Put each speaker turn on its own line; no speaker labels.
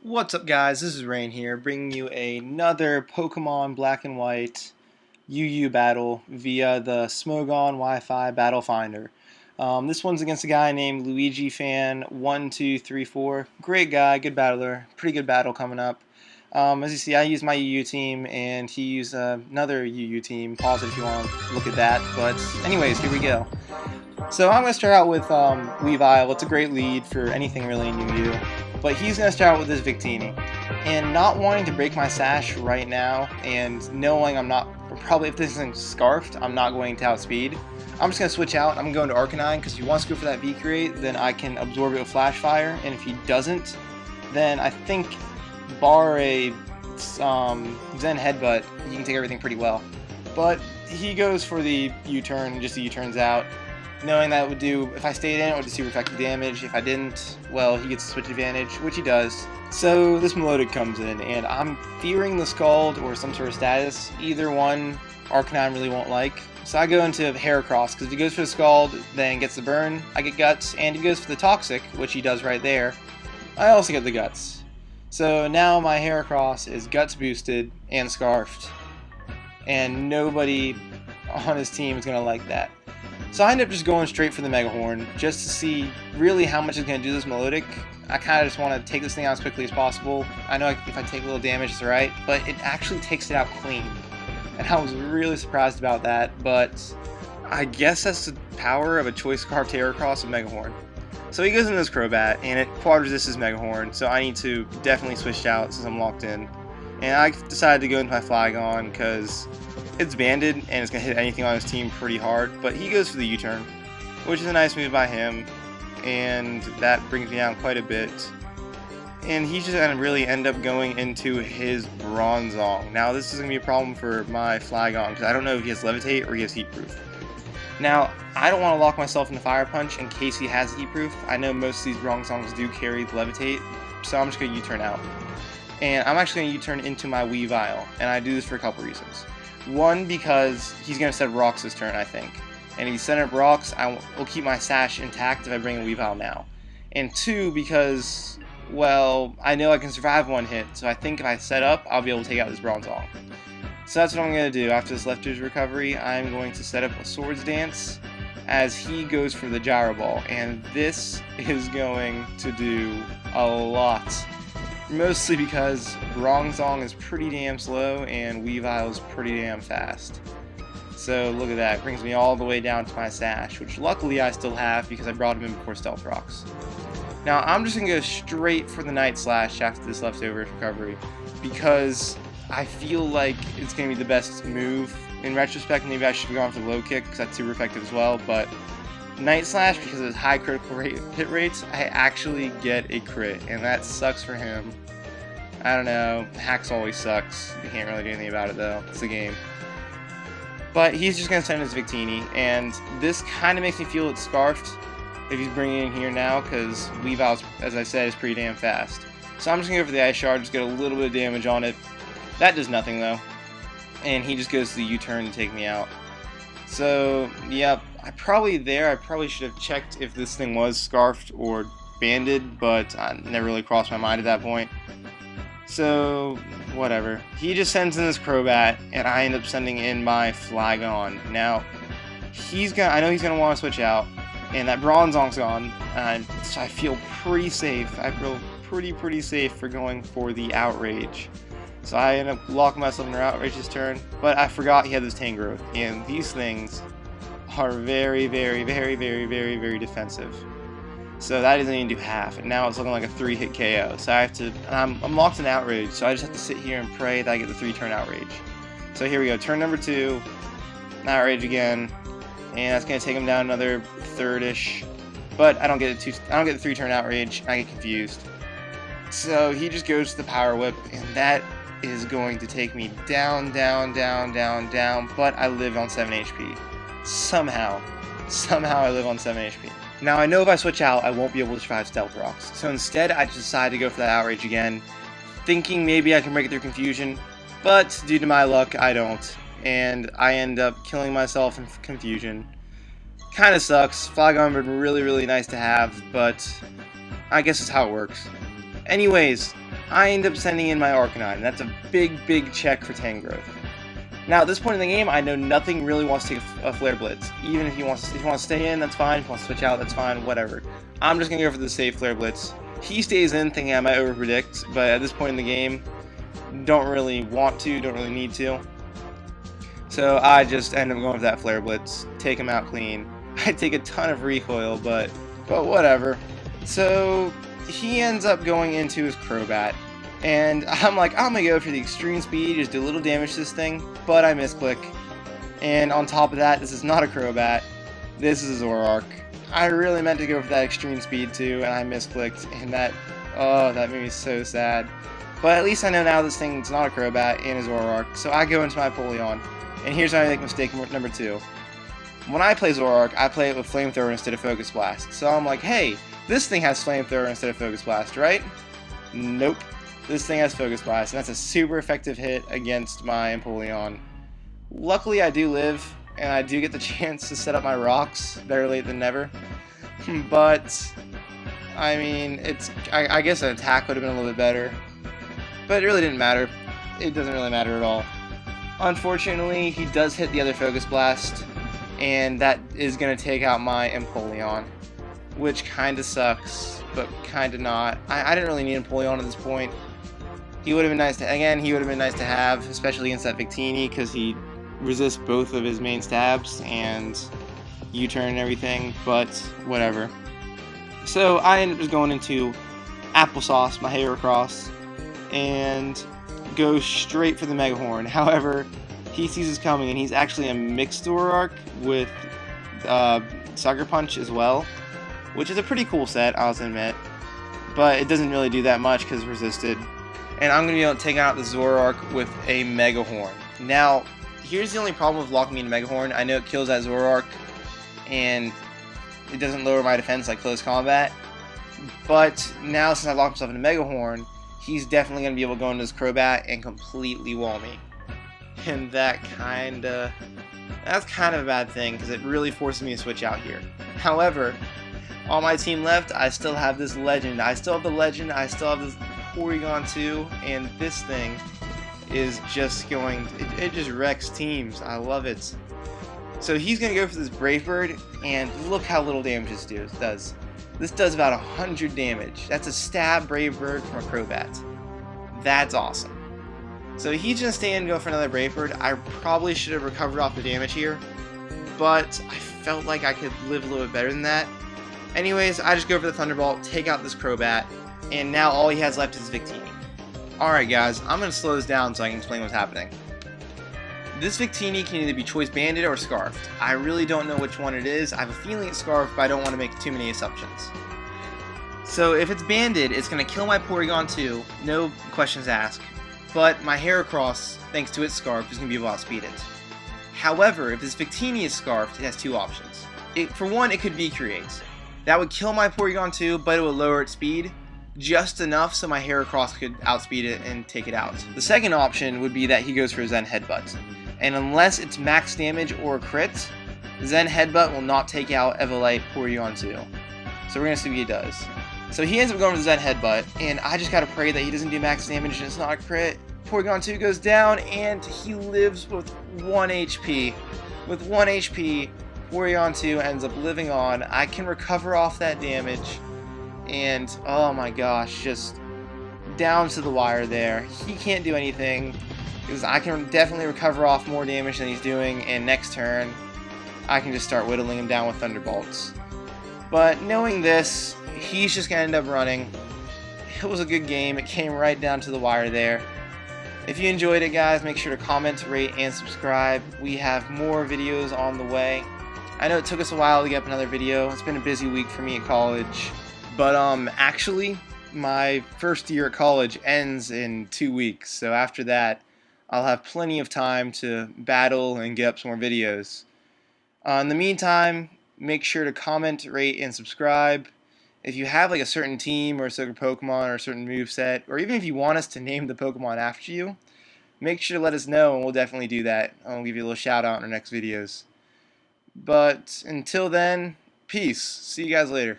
What's up, guys? This is Rain here, bringing you another Pokemon Black and White UU battle via the Smogon WiFi Battle Finder. This one's against a guy named LuigiFan1234. Great guy, good battler, pretty good battle coming up. As you see, I used my UU team, and he used another UU team. Pause it if you want to look at that. But anyways, here we go. So I'm going to start out with Weavile. It's a great lead for anything really in UU. But he's going to start out with this Victini. And not wanting to break my sash right now, and knowing I'm not, probably if this isn't Scarfed, I'm not going to outspeed, I'm just going to switch out. I'm going to Arcanine, because if he wants to go for that V-Create, then I can absorb it with Flash Fire. And if he doesn't, then I think, bar a Zen Headbutt, he can take everything pretty well. But he goes for the U-turn, just the U-turns out. Knowing that it would do, if I stayed in, it would do super effective damage. If I didn't, well, he gets a switch advantage, which he does. So this Melodic comes in, and I'm fearing the Scald or some sort of status. Either one, Arcanine really won't like. So I go into Heracross, because if he goes for the Scald, then gets the burn, I get Guts, and if he goes for the Toxic, which he does right there, I also get the Guts. So now my Heracross is Guts boosted and Scarfed, and nobody on his team is going to like that. So I end up just going straight for the Mega Horn, just to see really how much it's going to do this Melodic. I kind of just want to take this thing out as quickly as possible. I know if I take a little damage, it's alright, but it actually takes it out clean. And I was really surprised about that, but I guess that's the power of a Choice Scarf Heracross with Mega Horn. So he goes into this Crobat, and it quad resists his Mega Horn, so I need to definitely switch out since I'm locked in. And I decided to go into my Flygon because it's banded and it's going to hit anything on his team pretty hard, but he goes for the U-turn, which is a nice move by him, and that brings me down quite a bit. And he's just going to really end up going into his Bronzong. Now this is going to be a problem for my Flygon, because I don't know if he has Levitate or he has Heat Proof. Now, I don't want to lock myself into Fire Punch in case he has Heat Proof. I know most of these Bronzongs do carry Levitate, so I'm just going to U-turn out. And I'm actually going to U-turn into my Weavile, and I do this for a couple reasons. One, because he's going to set up Rocks this turn, I think. And if he's setting up Rocks, I will keep my sash intact if I bring a Weavile now. And two, because, well, I know I can survive one hit, so I think if I set up, I'll be able to take out this Bronzong. So that's what I'm going to do. After this Leftovers recovery, I'm going to set up a Swords Dance as he goes for the Gyro Ball. And this is going to do a lot. Mostly because Bronzong is pretty damn slow and Weavile is pretty damn fast. So look at that, it brings me all the way down to my sash, which luckily I still have because I brought him in before Stealth Rocks. Now I'm just going to go straight for the Night Slash after this Leftovers recovery because I feel like it's going to be the best move. In retrospect, maybe I should have gone for the Low Kick because that's super effective as well, but Night Slash, because of his high critical hit rates, I actually get a crit, and that sucks for him. I don't know, hacks always sucks. You can't really do anything about it though, it's the game. But he's just going to send his Victini, and this kind of makes me feel it's Scarfed if he's bringing it in here now, because Weavile, as I said, is pretty damn fast. So I'm just going to go for the Ice Shard, just get a little bit of damage on it. That does nothing though, and he just goes to the U-turn to take me out. So, yep, I probably should have checked if this thing was Scarfed or banded, but I never really crossed my mind at that point. So, whatever. He just sends in this Crobat, and I end up sending in my Flygon. Now, I know he's going to want to switch out, and that Bronzong's gone, so I feel pretty safe. I feel pretty safe for going for the Outrage. So I end up locking myself in Outrage this turn, but I forgot he had this Tangrowth, and these things are very defensive. So that doesn't even do half, and now it's looking like a 3-hit KO. So I have to, I'm locked in Outrage, so I just have to sit here and pray that I get the 3-turn Outrage. So here we go, turn number 2, Outrage again, and that's gonna take him down another third-ish. But I don't get the 3-turn Outrage. I get confused. So he just goes to the Power Whip, and that is going to take me down, but I live on 7 HP. Somehow I live on 7 HP. Now I know if I switch out, I won't be able to survive Stealth Rocks. So instead, I just decided to go for that Outrage again, thinking maybe I can break it through Confusion, but due to my luck, I don't. And I end up killing myself in Confusion. Kinda sucks. Flygon would be really nice to have, but I guess it's how it works. Anyways, I end up sending in my Arcanine, and that's a big check for Tangrowth. Now, at this point in the game, I know nothing really wants to take a Flare Blitz. Even if you want to stay in, that's fine. If you want to switch out, that's fine. Whatever. I'm just going to go for the safe Flare Blitz. He stays in, thinking I might overpredict, but at this point in the game, don't really want to, don't really need to. So I just end up going for that Flare Blitz, take him out clean. I take a ton of recoil, but whatever. So he ends up going into his Crobat. And I'm like, I'm gonna go for the extreme speed, just do a little damage to this thing, but I misclick. And on top of that, this is not a Crobat, this is a Zoroark. I really meant to go for that extreme speed too, and I misclicked, and that made me so sad. But at least I know now this thing's not a Crobat and a Zoroark, so I go into my Empoleon. And here's how I make mistake number 2. When I play Zoroark, I play it with Flamethrower instead of Focus Blast. So I'm like, hey, this thing has Flamethrower instead of Focus Blast, right? Nope. This thing has Focus Blast, and that's a super effective hit against my Empoleon. Luckily, I do live, and I do get the chance to set up my rocks. Better late than never. But, I mean, I guess an attack would have been a little bit better. But it really didn't matter. It doesn't really matter at all. Unfortunately, he does hit the other Focus Blast, and that is going to take out my Empoleon, which kind of sucks, but kind of not. I didn't really need Empoleon at this point. He would have been nice to, he would have been nice to have, especially against that Victini, because he resists both of his main stabs and U-turn and everything, but whatever. So I ended up just going into Applesauce, my Heracross, and go straight for the Mega Horn. However, he sees us coming, and he's actually a mixed Zoroark with Sucker Punch as well, which is a pretty cool set, I'll admit, but it doesn't really do that much because it's resisted. And I'm going to be able to take out the Zoroark with a Mega Horn. Now, here's the only problem with locking me in Mega Horn. I know it kills that Zoroark, and it doesn't lower my defense like close combat, but now since I locked myself in a Mega Horn, he's definitely going to be able to go into this Crobat and completely wall me. And that's kind of a bad thing, because it really forces me to switch out here. However, on my team left, I still have this Legend. I still have the Legend, I still have this Porygon 2, and this thing is just going, it just wrecks teams. I love it. So he's going to go for this Brave Bird, and look how little damage this does. This does about 100 damage. That's a stab Brave Bird from a Crobat. That's awesome. So he's going to stay in and go for another Brave Bird. I probably should have recovered off the damage here, but I felt like I could live a little bit better than that. Anyways, I just go for the Thunderbolt, take out this Crobat, and now all he has left is Victini. Alright guys, I'm going to slow this down so I can explain what's happening. This Victini can either be Choice Banded or Scarfed. I really don't know which one it is. I have a feeling it's Scarfed, but I don't want to make too many assumptions. So if it's Banded, it's going to kill my Porygon 2, no questions asked. But my Heracross, thanks to its Scarf, is going to be able to outspeed it. However, if this Victini is Scarfed, it has two options. For one, it could V-Create. That would kill my Porygon 2, but it would lower its speed just enough so my Heracross could outspeed it and take it out. The second option would be that he goes for Zen Headbutt. And unless it's max damage or a crit, Zen Headbutt will not take out Evolite Porygon 2. So we're going to see what he does. So he ends up going for the Zen Headbutt, and I just gotta pray that he doesn't do max damage and it's not a crit. Porygon 2 goes down, and he lives with 1 HP. With 1 HP, Porygon 2 ends up living on. I can recover off that damage, and oh my gosh, just down to the wire there. He can't do anything, because I can definitely recover off more damage than he's doing, and next turn, I can just start whittling him down with Thunderbolts. But knowing this, he's just going to end up running. It was a good game. It came right down to the wire there. If you enjoyed it, guys, make sure to comment, rate, and subscribe. We have more videos on the way. I know it took us a while to get up another video. It's been a busy week for me at college. But actually, my first year at college ends in 2 weeks. So after that, I'll have plenty of time to battle and get up some more videos. In the meantime, make sure to comment, rate, and subscribe. If you have like a certain team or a certain Pokemon or a certain moveset, or even if you want us to name the Pokemon after you, make sure to let us know and we'll definitely do that. I'll give you a little shout out in our next videos. But until then, peace. See you guys later.